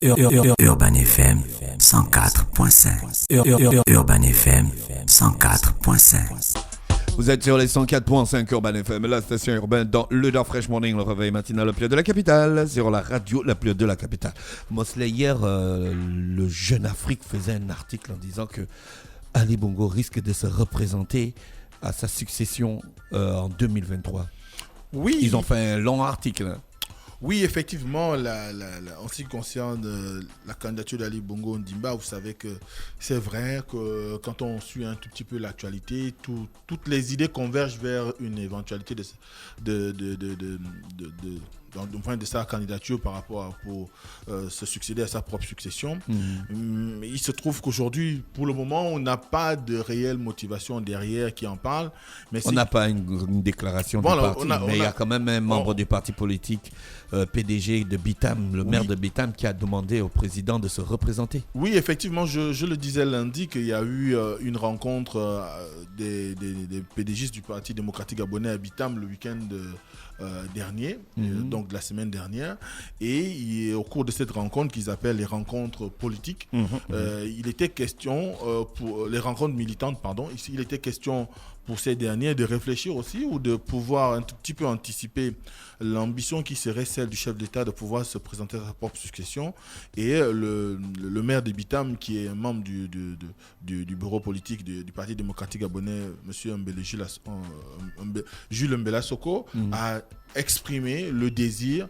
Urban FM 104.5. Urban FM 104.5. Vous êtes sur les 104.5 Urban FM, la station urbaine dans le Dark Fresh Morning, le réveil matinal le plus de la capitale, sur la radio la plus de la capitale. Mosley, hier, le Jeune Afrique faisait un article en disant que Ali Bongo risque de se représenter à sa succession en 2023. Oui. Ils ont fait un long article. Hein. Oui, effectivement, en ce qui concerne la candidature d'Ali Bongo Ondimba, vous savez que c'est vrai que quand on suit un tout petit peu l'actualité, toutes les idées convergent vers une éventualité de sa candidature par rapport pour se succéder à sa propre succession. Il se trouve qu'aujourd'hui, pour le moment, on n'a pas de réelle motivation derrière qui en parle. Mais on n'a pas une déclaration du parti, mais il y a quand même un membre du parti politique, PDG de Bitam, le maire de Bitam, qui a demandé au président de se représenter. Oui, effectivement, je le disais lundi qu'il y a eu une rencontre des PDG du Parti démocratique gabonais à Bitam le week-end dernier, donc de la semaine dernière, et au cours de cette rencontre qu'ils appellent les rencontres politiques, il était question pour les rencontres militantes, il était question pour ces derniers de réfléchir aussi ou de pouvoir un tout petit peu anticiper l'ambition qui serait celle du chef d'État de pouvoir se présenter à sa propre succession. Et le maire de Bitam, qui est un membre du bureau politique du Parti démocratique gabonais, M. Jules Mbela Soko, a exprimé le désir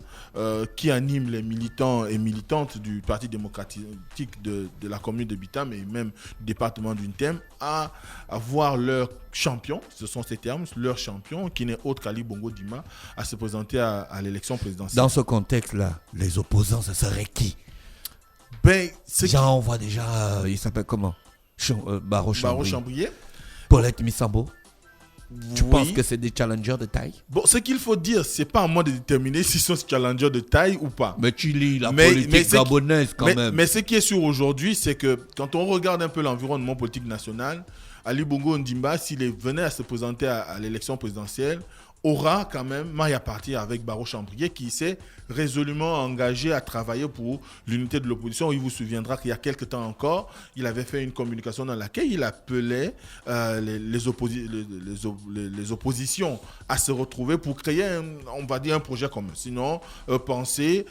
qui anime les militants et militantes du Parti démocratique de la commune de Bitam et même du département d'Untem à voir leur champion, ce sont ces termes, leur champion, qui n'est autre qu'Ali Bongo Ondimba, à se présenter à l'élection présidentielle. Dans ce contexte-là, les opposants, ce serait qui? On voit déjà, il s'appelle comment? Barreau Chambrier. Paulette Missambo. Tu penses que c'est des challengers de taille? Bon, ce qu'il faut dire, c'est pas à moi de déterminer s'ils sont challengers de taille ou pas. Mais tu lis la politique gabonaise quand même. Mais ce qui est sûr aujourd'hui, c'est que quand on regarde un peu l'environnement politique national, Ali Bongo Ondimba, s'il venait à se présenter à l'élection présidentielle, aura quand même maille à partir avec Barreau Chambrier qui s'est résolument engagé à travailler pour l'unité de l'opposition. Il vous souviendra qu'il y a quelques temps encore, il avait fait une communication dans laquelle il appelait les oppositions à se retrouver pour créer un projet commun. Sinon, penser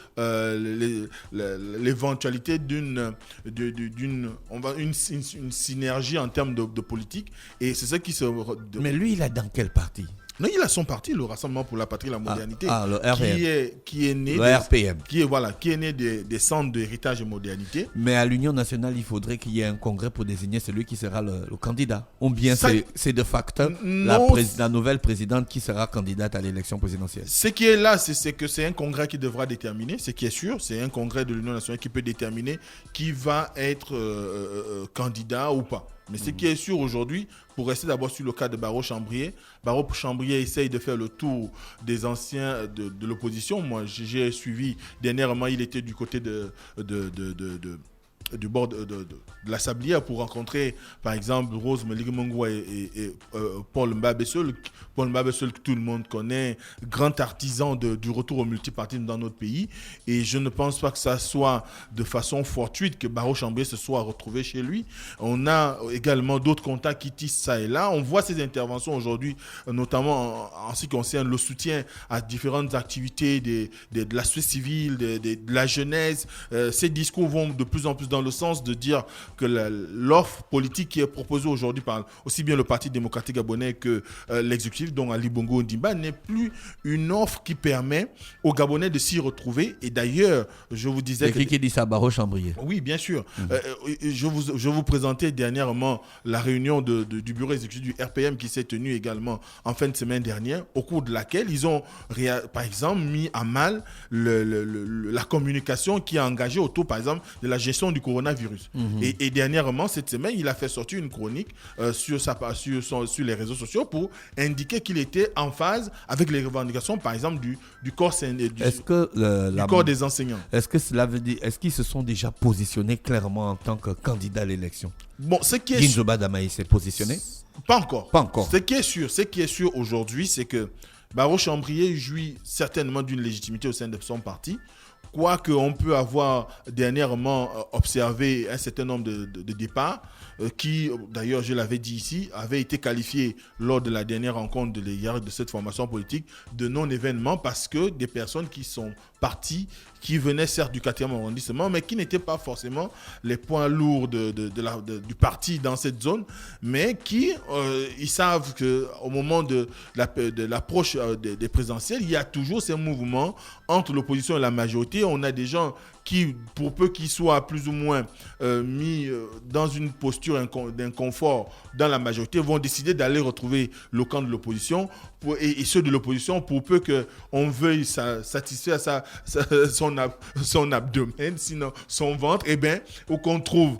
l'éventualité d'une synergie en termes de politique. Et c'est ça qui se... Mais lui, il est dans quel parti? Non, il a son parti, le Rassemblement pour la Patrie et la Modernité, le RPM. qui est né RPM. Qui est né des centres d'héritage et modernité. Mais à l'Union nationale, il faudrait qu'il y ait un congrès pour désigner celui qui sera le candidat. Ou bien c'est de facto la nouvelle présidente qui sera candidate à l'élection présidentielle. Ce qui est là, c'est que c'est un congrès qui devra déterminer, ce qui est sûr, c'est un congrès de l'Union nationale qui peut déterminer qui va être candidat ou pas. Mais ce qui est sûr aujourd'hui, pour rester d'abord sur le cas de Barreau Chambrier essaye de faire le tour des anciens de l'opposition. Moi, j'ai suivi dernièrement, il était du côté du bord de la Sablière pour rencontrer par exemple Rose Meligimongwa et Paul Mbabessel. Paul Mbabessel que tout le monde connaît, grand artisan du retour au multipartisme dans notre pays, et je ne pense pas que ça soit de façon fortuite que Barreau Chambrier se soit retrouvé chez lui. On a également d'autres contacts qui tissent ça et là. On voit ces interventions aujourd'hui, notamment en ce qui concerne le soutien à différentes activités de la société civile, de la jeunesse. Ces discours vont de plus en plus dans le sens de dire que l'offre politique qui est proposée aujourd'hui par aussi bien le Parti démocratique gabonais que l'exécutif, dont Ali Bongo Ondimba, n'est plus une offre qui permet aux Gabonais de s'y retrouver. Et d'ailleurs, je vous disais... C'est qui dit ça, Barreau Chambrier? Oui, bien sûr. Je vous présentais dernièrement la réunion du bureau exécutif du RPM qui s'est tenue également en fin de semaine dernière, au cours de laquelle ils ont, par exemple, mis à mal la communication qui est engagée autour, par exemple, de la gestion du coronavirus. Et dernièrement, cette semaine, il a fait sortir une chronique sur les réseaux sociaux pour indiquer qu'il était en phase avec les revendications, par exemple, du corps des enseignants. Est-ce que cela veut dire, est-ce qu'ils se sont déjà positionnés clairement en tant que candidat à l'élection? Bon, ce qui est Ginzoba Damaï s'est positionné? Pas encore. Ce qui est sûr aujourd'hui, c'est que Barreau Chambrier jouit certainement d'une légitimité au sein de son parti. quoique on peut avoir dernièrement observé un certain nombre de départs, qui, d'ailleurs, je l'avais dit ici, avait été qualifié lors de la dernière rencontre de cette formation politique de non-événement parce que des personnes qui sont parties, qui venaient certes du 4e arrondissement, mais qui n'étaient pas forcément les points lourds du parti dans cette zone, mais qui, ils savent qu'au moment de l'approche des présidentielles, il y a toujours ces mouvements entre l'opposition et la majorité. On a des gens qui, pour peu qu'ils soient plus ou moins mis dans une posture d'inconfort dans la majorité, vont décider d'aller retrouver le camp de l'opposition et ceux de l'opposition, pour peu qu'on veuille satisfaire son abdomen, sinon son ventre, ou qu'on trouve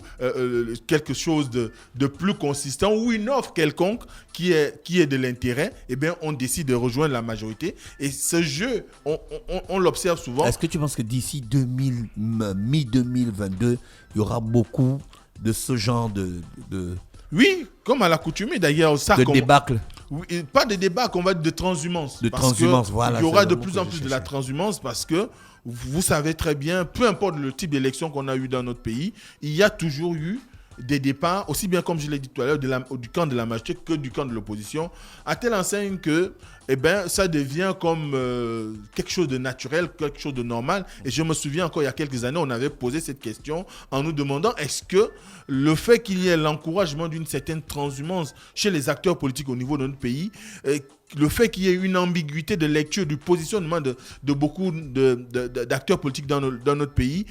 quelque chose de plus consistant ou une offre quelconque qui est de l'intérêt, on décide de rejoindre la majorité. Et ce jeu, on l'observe souvent. Est-ce que tu penses que d'ici mi-2022, il y aura beaucoup de ce genre de Oui, comme à l'accoutumée d'ailleurs. Ça, débâcle. Oui, pas de débâcle, on va dire de transhumance. Voilà. Il y aura de plus en plus de la transhumance parce que vous savez très bien, peu importe le type d'élection qu'on a eu dans notre pays, il y a toujours eu des départs, aussi bien comme je l'ai dit tout à l'heure, du camp de la majorité que du camp de l'opposition, à telle enseigne que ça devient comme quelque chose de naturel, quelque chose de normal. Et je me souviens encore il y a quelques années, on avait posé cette question en nous demandant est-ce que le fait qu'il y ait l'encouragement d'une certaine transhumance chez les acteurs politiques au niveau de notre pays, le fait qu'il y ait une ambiguïté de lecture du positionnement de beaucoup d'acteurs politiques dans notre pays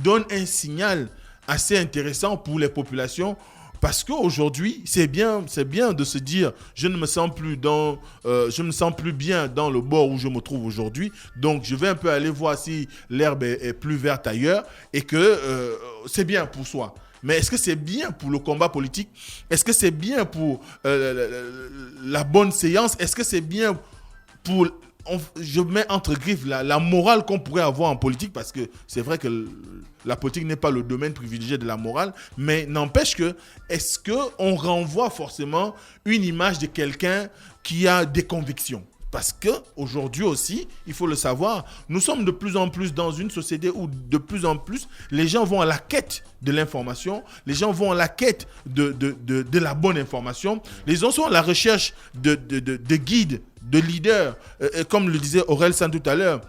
donne un signal assez intéressant pour les populations, parce qu'aujourd'hui, c'est bien de se dire je ne me sens plus bien dans le bord où je me trouve aujourd'hui, donc je vais un peu aller voir si l'herbe est plus verte ailleurs, et que c'est bien pour soi. Mais est-ce que c'est bien pour le combat politique? Est-ce que c'est bien pour la bonne séance? Est-ce que c'est bien pour... je mets entre griffes la morale qu'on pourrait avoir en politique, parce que c'est vrai que la politique n'est pas le domaine privilégié de la morale, mais n'empêche que, est-ce qu'on renvoie forcément une image de quelqu'un qui a des convictions? Parce qu'aujourd'hui aussi, il faut le savoir, nous sommes de plus en plus dans une société où de plus en plus, les gens vont à la quête de l'information, les gens vont à la quête de la bonne information, les gens sont à la recherche de guides, de leaders. Comme le disait Aurel San tout à l'heure,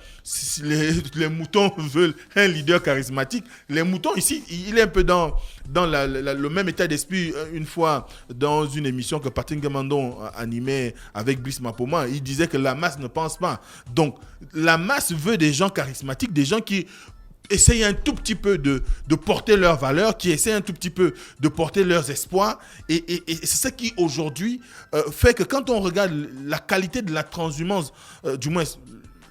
les moutons veulent un leader charismatique. Les moutons, ici, il est un peu dans le même état d'esprit. Une fois, dans une émission que Patrick Gamandon animait avec Brice Mapoma, il disait que la masse ne pense pas. Donc, la masse veut des gens charismatiques, des gens qui essayent un tout petit peu de porter leurs valeurs, qui essayent un tout petit peu de porter leurs espoirs. Et c'est ça qui, aujourd'hui, fait que quand on regarde la qualité de la transhumance, du moins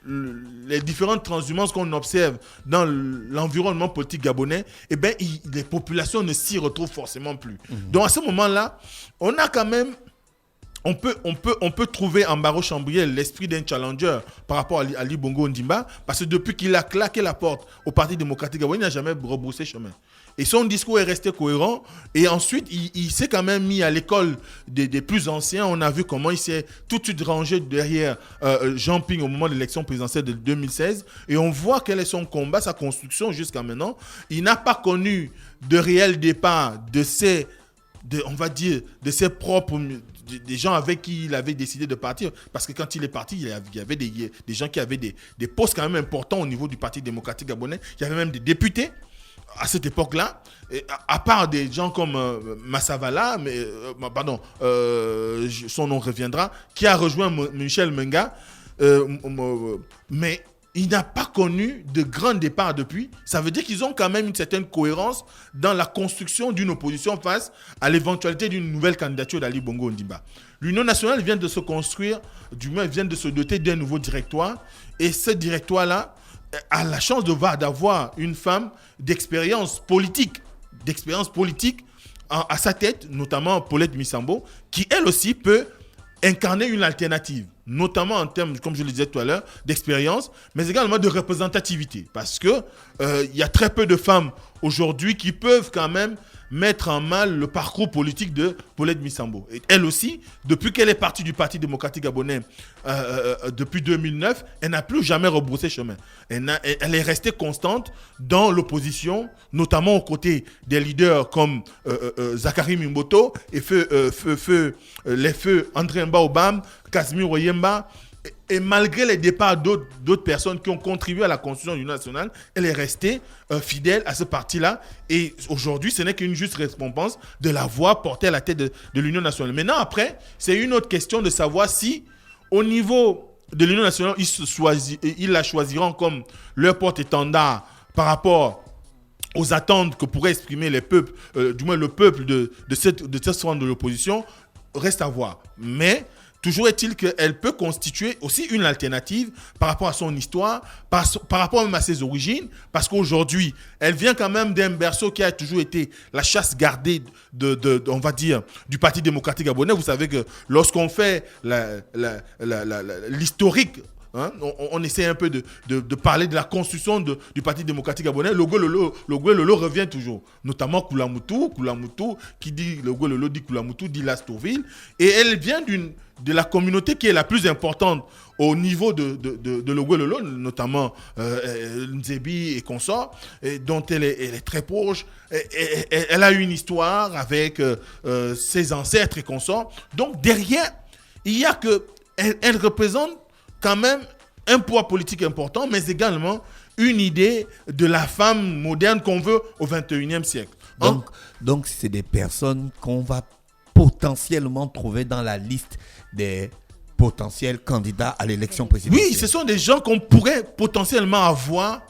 les différentes transhumances qu'on observe dans l'environnement politique gabonais, les populations ne s'y retrouvent forcément plus. Donc à ce moment-là, on a quand même... On peut trouver en Barreau Chambriel l'esprit d'un challenger par rapport à Ali Bongo Ondimba, parce que depuis qu'il a claqué la porte au Parti démocratique gabonais, il n'a jamais rebroussé chemin. Et son discours est resté cohérent. Et ensuite, il s'est quand même mis à l'école des plus anciens. On a vu comment il s'est tout de suite rangé derrière Jean Ping au moment de l'élection présidentielle de 2016. Et on voit quel est son combat, sa construction jusqu'à maintenant. Il n'a pas connu de réel départ de ses propres... des gens avec qui il avait décidé de partir. Parce que quand il est parti, il y avait des gens qui avaient des postes quand même importants au niveau du Parti démocratique gabonais. Il y avait même des députés à cette époque-là, à part des gens comme Massavala, son nom reviendra, qui a rejoint Michel Menga, mais il n'a pas connu de grand départ depuis. Ça veut dire qu'ils ont quand même une certaine cohérence dans la construction d'une opposition face à l'éventualité d'une nouvelle candidature d'Ali Bongo Ondimba. L'Union nationale vient de se construire, du moins vient de se doter d'un nouveau directoire, et ce directoire-là a la chance d'avoir une femme d'expérience politique à sa tête, notamment Paulette Missambo, qui elle aussi peut incarner une alternative, notamment en termes, comme je le disais tout à l'heure, d'expérience, mais également de représentativité. Parce que y a très peu de femmes aujourd'hui qui peuvent quand même mettre en mal le parcours politique de Paulette Missambo. Et elle aussi, depuis qu'elle est partie du Parti démocratique gabonais depuis 2009, elle n'a plus jamais rebroussé chemin. Elle est restée constante dans l'opposition, notamment aux côtés des leaders comme Zachary Mimboto et les feux André Mbaobam, Casimir Oyemba. Et malgré les départs d'autres personnes qui ont contribué à la construction de l'Union nationale, elle est restée fidèle à ce parti-là. Et aujourd'hui, ce n'est qu'une juste récompense de la voir portée à la tête de l'Union nationale. Maintenant, après, c'est une autre question de savoir si, au niveau de l'Union nationale, ils la choisiront comme leur porte-étendard par rapport aux attentes que pourraient exprimer les peuples, du moins le peuple de cette forme de l'opposition, reste à voir. Mais toujours est-il qu'elle peut constituer aussi une alternative par rapport à son histoire, par rapport même à ses origines, parce qu'aujourd'hui, elle vient quand même d'un berceau qui a toujours été la chasse gardée on va dire, du Parti démocratique gabonais. Vous savez que lorsqu'on fait l'historique, hein, on essaie un peu de parler de la construction du Parti démocratique gabonais. Le Lolo revient toujours, notamment Koulamoutou qui dit, le Lolo dit Koulamoutou, dit Lastoville, et elle vient de la communauté qui est la plus importante au niveau de Lolo, notamment Nzebi et consorts, dont elle est très proche. Elle a une histoire avec ses ancêtres et consorts. Donc derrière, il y a que elle représente quand même un poids politique important, mais également une idée de la femme moderne qu'on veut au 21e siècle. Donc c'est des personnes qu'on va potentiellement trouver dans la liste des potentiels candidats à l'élection présidentielle. Oui, ce sont des gens qu'on pourrait potentiellement avoir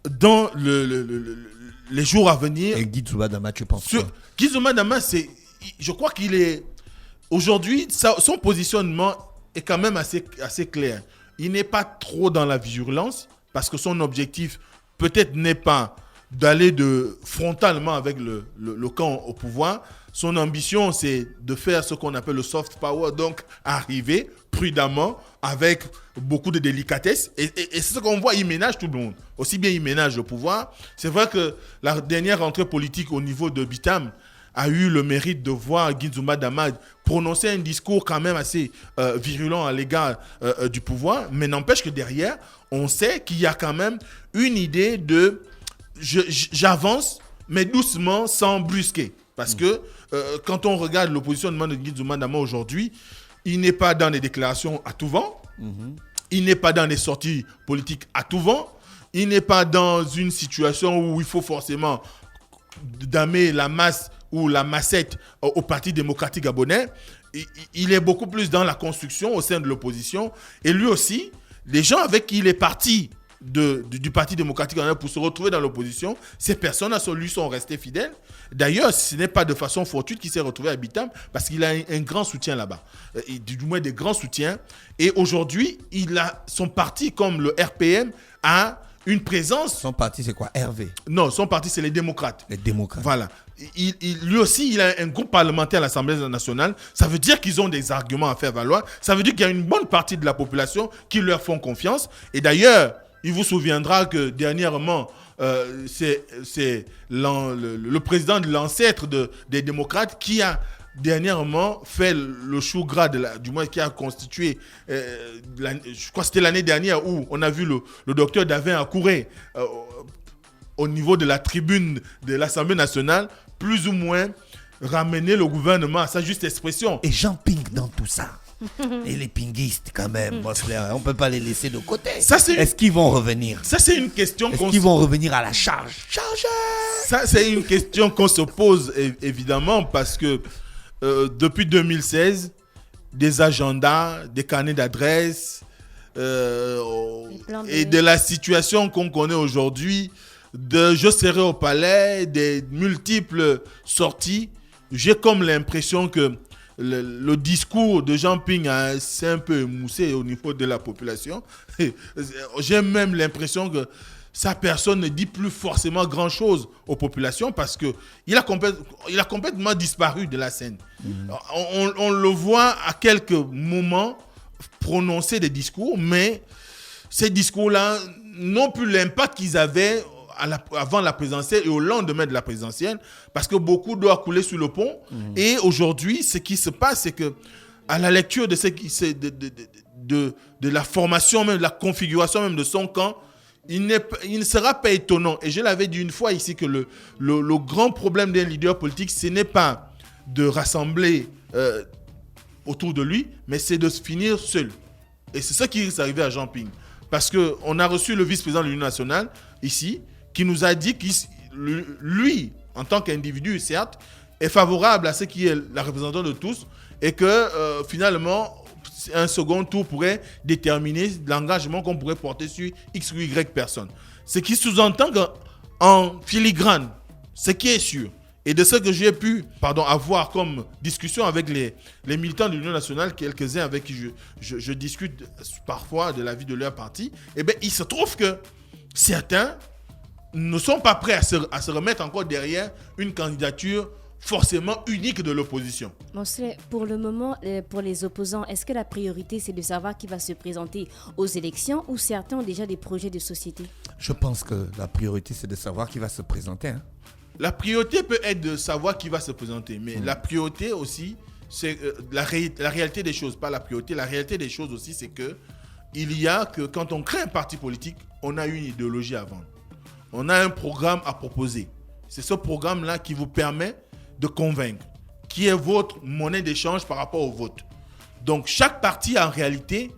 dans les jours à venir. Et Guy Zouba Dama, tu penses quoi? Guy Zouba Dama, je crois qu'il est... Aujourd'hui, son positionnement est quand même assez clair. Il n'est pas trop dans la violence parce que son objectif peut-être n'est pas d'aller frontalement avec le camp au pouvoir. Son ambition, c'est de faire ce qu'on appelle le soft power, donc arriver prudemment avec beaucoup de délicatesse. Et c'est ce qu'on voit, il ménage tout le monde. Aussi bien il ménage le pouvoir. C'est vrai que la dernière rentrée politique au niveau de Bitam a eu le mérite de voir Guy Zouba Dama prononcer un discours quand même assez virulent à l'égard du pouvoir. Mais n'empêche que derrière, on sait qu'il y a quand même une idée de j'avance, mais doucement, sans brusquer. Parce que quand on regarde le positionnement de Guy Zouba Dama aujourd'hui, il n'est pas dans les déclarations à tout vent, il n'est pas dans les sorties politiques à tout vent, il n'est pas dans une situation où il faut forcément damer la masse ou la massette au Parti démocratique gabonais. Il est beaucoup plus dans la construction au sein de l'opposition. Et lui aussi, les gens avec qui il est parti du Parti démocratique gabonais pour se retrouver dans l'opposition, ces personnes lui sont restées fidèles. D'ailleurs, ce n'est pas de façon fortuite qu'il s'est retrouvé à Bitam parce qu'il a un grand soutien là-bas. Du moins des grands soutiens. Et aujourd'hui, son parti comme le RPM a une présence. Son parti, c'est quoi? RV? Non, son parti, c'est les démocrates. Les démocrates. Voilà. Lui aussi, il a un groupe parlementaire à l'Assemblée nationale. Ça veut dire qu'ils ont des arguments à faire valoir. Ça veut dire qu'il y a une bonne partie de la population qui leur font confiance. Et d'ailleurs, il vous souviendra que dernièrement, c'est le président de l'ancêtre des démocrates qui a dernièrement fait le chou gras du moins qui a constitué je crois que c'était l'année dernière où on a vu le docteur Davin Akouré au niveau de la tribune de l'Assemblée nationale plus ou moins ramener le gouvernement à sa juste expression. Et Jean Ping dans tout ça. Et les pinguistes quand même, on ne peut pas les laisser de côté. Est-ce qu'ils vont revenir? Ça c'est une question. Est-ce qu'ils vont revenir à la charge? Ça c'est une question qu'on se pose évidemment parce que depuis 2016, des agendas, des carnets d'adresses et de la situation qu'on connaît aujourd'hui, je serai au palais, des multiples sorties, j'ai comme l'impression que le discours de Jean Ping s'est un peu émoussé au niveau de la population. J'ai même l'impression que sa personne ne dit plus forcément grand-chose aux populations parce qu'il a complètement disparu de la scène. On le voit à quelques moments prononcer des discours, mais ces discours-là n'ont plus l'impact qu'ils avaient avant la présidentielle et au lendemain de la présidentielle, parce que beaucoup doivent couler sous le pont. Et aujourd'hui, ce qui se passe, c'est que à la lecture de la formation, même de la configuration même de son camp, il ne sera pas étonnant. Et je l'avais dit une fois ici que le grand problème d'un leader politique, ce n'est pas de rassembler autour de lui, mais c'est de se finir seul. Et c'est ça qui est arrivé à Jean Ping. Parce qu'on a reçu le vice-président de l'Union nationale, ici, qui nous a dit qu'il, lui, en tant qu'individu, certes, est favorable à ce qui est la représentation de tous, et que finalement, un second tour pourrait déterminer l'engagement qu'on pourrait porter sur X ou Y personnes. Ce qui sous-entend qu'en filigrane, ce qui est sûr, et de ce que j'ai pu avoir comme discussion avec les militants de l'Union nationale, quelques-uns avec qui je discute parfois de la vie de leur parti, eh bien, il se trouve que certains ne sont pas prêts à se remettre encore derrière une candidature forcément unique de l'opposition. Mosley, pour le moment, pour les opposants, est-ce que la priorité, c'est de savoir qui va se présenter aux élections ou certains ont déjà des projets de société? Je pense que la priorité, c'est de savoir qui va se présenter. Hein. La priorité peut être de savoir qui va se présenter, mais la priorité aussi, c'est la réalité des choses, pas la priorité. La réalité des choses aussi, c'est que quand on crée un parti politique, on a une idéologie à vendre. On a un programme à proposer. C'est ce programme-là qui vous permet de convaincre, qui est votre monnaie d'échange par rapport au vote. Donc, chaque parti, en réalité,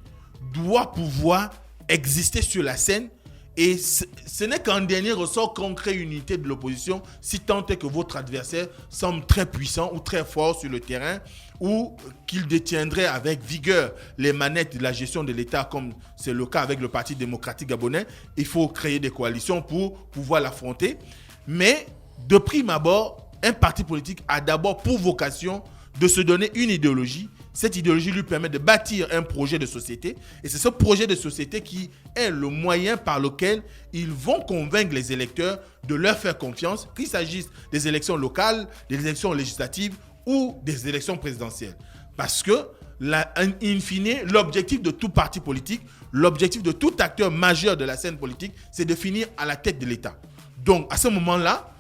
doit pouvoir exister sur la scène. Et ce n'est qu'en dernier ressort qu'on crée une unité de l'opposition si tant est que votre adversaire semble très puissant ou très fort sur le terrain ou qu'il détiendrait avec vigueur les manettes de la gestion de l'État comme c'est le cas avec le Parti démocratique gabonais. Il faut créer des coalitions pour pouvoir l'affronter. Mais de prime abord, un parti politique a d'abord pour vocation de se donner une idéologie. Cette idéologie lui permet de bâtir un projet de société. Et c'est ce projet de société qui est le moyen par lequel ils vont convaincre les électeurs de leur faire confiance, qu'il s'agisse des élections locales, des élections législatives ou des élections présidentielles. Parce que, in fine, l'objectif de tout parti politique, l'objectif de tout acteur majeur de la scène politique, c'est de finir à la tête de l'État. Donc, à ce moment-là,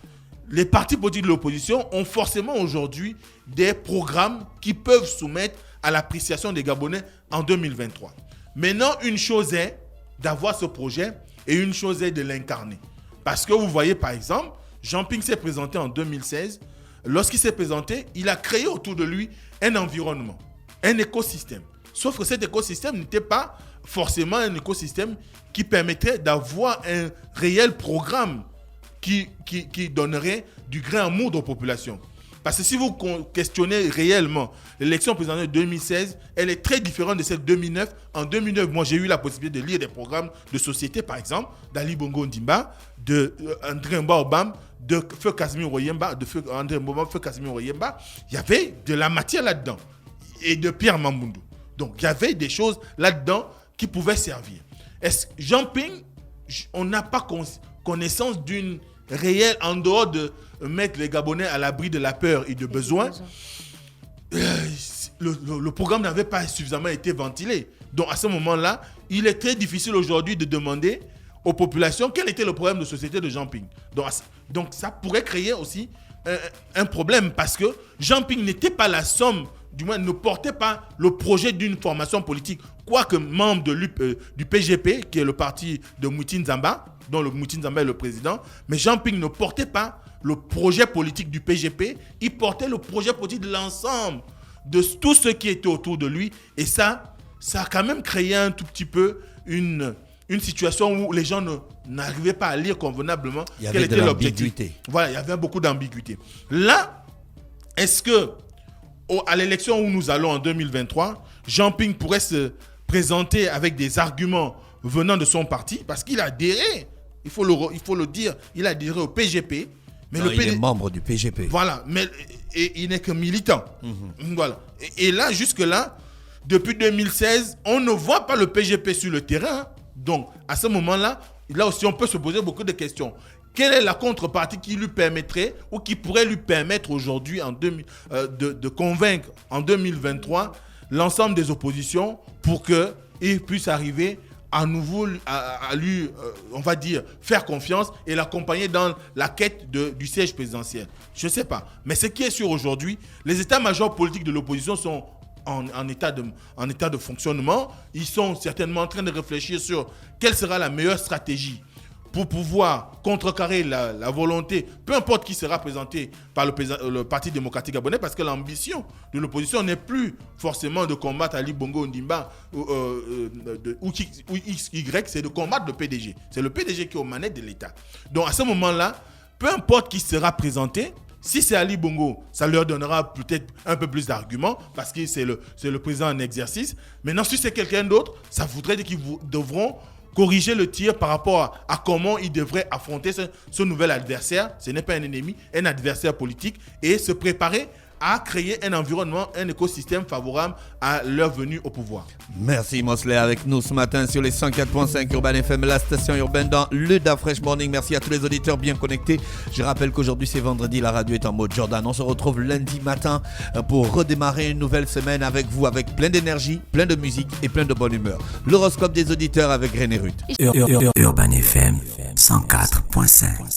les partis politiques de l'opposition ont forcément aujourd'hui des programmes qui peuvent soumettre à l'appréciation des Gabonais en 2023. Maintenant, une chose est d'avoir ce projet et une chose est de l'incarner. Parce que vous voyez, par exemple, Jean Ping s'est présenté en 2016. Lorsqu'il s'est présenté, il a créé autour de lui un environnement, un écosystème. Sauf que cet écosystème n'était pas forcément un écosystème qui permettrait d'avoir un réel programme qui donnerait du grain à moudre aux populations. Parce que si vous questionnez réellement l'élection présidentielle de 2016, elle est très différente de celle de 2009. En 2009, moi, j'ai eu la possibilité de lire des programmes de société, par exemple, d'Ali Bongo Ondimba, de André Obam, de Feu Casimir Oyemba, il y avait de la matière là-dedans. Et de Pierre Mamboundou. Donc, il y avait des choses là-dedans qui pouvaient servir. Jean Ping, on n'a pas connaissance d'une réelle, en dehors de mettre les Gabonais à l'abri de la peur et de besoin, le programme n'avait pas suffisamment été ventilé. Donc à ce moment-là, il est très difficile aujourd'hui de demander aux populations quel était le problème de société de Jean Ping. Donc ça pourrait créer aussi un problème parce que Jean Ping n'était pas la somme, du moins ne portait pas le projet d'une formation politique, quoique membre du PGP, qui est le parti de Mouti Nzamba, dont le Mouti Nzamba est le président, mais Jean Ping ne portait pas le projet politique du PGP, il portait le projet politique de l'ensemble de tous ceux qui étaient autour de lui, et ça a quand même créé un tout petit peu une situation où les gens n'arrivaient pas à lire convenablement quel était l'objectif. Voilà, il y avait beaucoup d'ambiguïté. Là, est-ce que à l'élection où nous allons en 2023, Jean Ping pourrait se présenter avec des arguments venant de son parti, parce qu'il a adhéré, il faut le dire, il a adhéré au PGP. Mais il est membre du PGP. Voilà, mais il n'est que militant. Voilà. Et là, jusque-là, depuis 2016, on ne voit pas le PGP sur le terrain. Donc, à ce moment-là, là aussi, on peut se poser beaucoup de questions. Quelle est la contrepartie qui lui permettrait ou qui pourrait lui permettre aujourd'hui de convaincre en 2023 l'ensemble des oppositions pour qu'ils puissent arriver à nouveau à lui, on va dire, faire confiance et l'accompagner dans la quête du siège présidentiel. Je ne sais pas. Mais ce qui est sûr aujourd'hui, les états-majors politiques de l'opposition sont en état de fonctionnement. Ils sont certainement en train de réfléchir sur quelle sera la meilleure stratégie pour pouvoir contrecarrer la volonté, peu importe qui sera présenté par le Parti démocratique gabonais, parce que l'ambition de l'opposition n'est plus forcément de combattre Ali Bongo Ondimba ou XY, c'est de combattre le PDG. C'est le PDG qui est aux manettes de l'État. Donc à ce moment-là, peu importe qui sera présenté, si c'est Ali Bongo, ça leur donnera peut-être un peu plus d'arguments parce que c'est le président en exercice. Maintenant, si c'est quelqu'un d'autre, ça voudrait dire qu'ils devront corriger le tir par rapport à comment ils devraient affronter ce nouvel adversaire. Ce n'est pas un ennemi, un adversaire politique, et se préparer à créer un environnement, un écosystème favorable à leur venue au pouvoir. Merci Mosley avec nous ce matin sur les 104.5 Urban FM, la station urbaine dans le Da Fresh Morning. Merci à tous les auditeurs bien connectés. Je rappelle qu'aujourd'hui c'est vendredi, la radio est en mode Jordan. On se retrouve lundi matin pour redémarrer une nouvelle semaine avec vous, avec plein d'énergie, plein de musique et plein de bonne humeur. L'horoscope des auditeurs avec René Ruth. Urban FM 104.5.